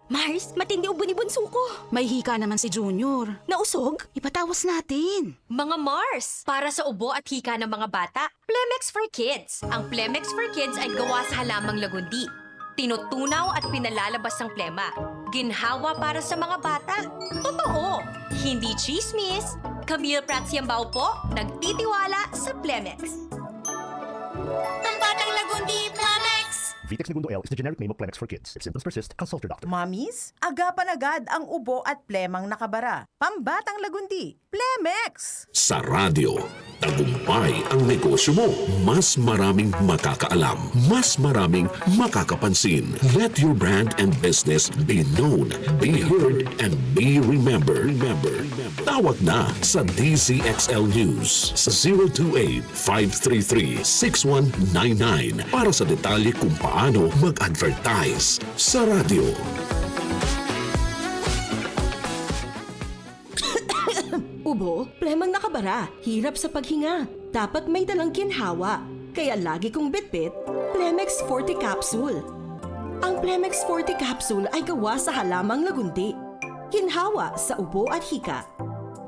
Mars, matindi ubo ni bunso ko. May hika naman si Junior. Nausog? Ipatawas natin. Mga Mars, para sa ubo at hika ng mga bata, Plemex for Kids. Ang Plemex for Kids ay gawa sa halamang lagundi. Tinutunaw at pinalalabas ng plema. Ginhawa para sa mga bata. Totoo, hindi chismis. Camille Pratsiambao po, nagtitiwala sa Plemex. Ang batang lagundi, Plemex! Vitex Segundo L is the generic name of Plemex for kids. If symptoms persist, consult your doctor. Mommies, agapan agad ang ubo at plemang nakabara. Pambatang lagundi, Plemex! Sa radyo, tagumpay ang negosyo mo. Mas maraming makakaalam. Mas maraming makakapansin. Let your brand and business be known, be heard, and be remembered. Tawag na sa DZXL News sa 028-533-6199 para sa detalye kung paano mag-advertise sa radyo. Ubo, plemang nakabara, hirap sa paghinga. Dapat may dalang ginhawa. Kaya lagi kong bitbit, Plemex Forte Capsule. Ang Plemex Forte Capsule ay gawa sa halamang lagundi. Ginhawa sa ubo at hika.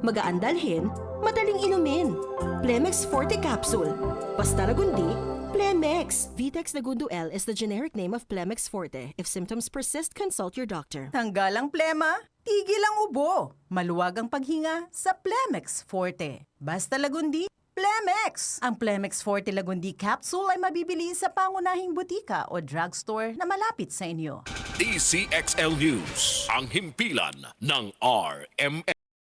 Magaan dalhin, madaling inumin. Plemex Forte Capsule. Basta lagundi, Plemex. Vitex Segundo L is the generic name of Plemex Forte. If symptoms persist, consult your doctor. Tanggal ang plema, tigil ang ubo. Maluwag ang paghinga sa Plemex Forte. Basta lagundi, Plemex! Ang Plemex Forte Lagundi Capsule ay mabibili sa pangunahing butika o drugstore na malapit sa inyo. DCXL News, ang himpilan ng RMN.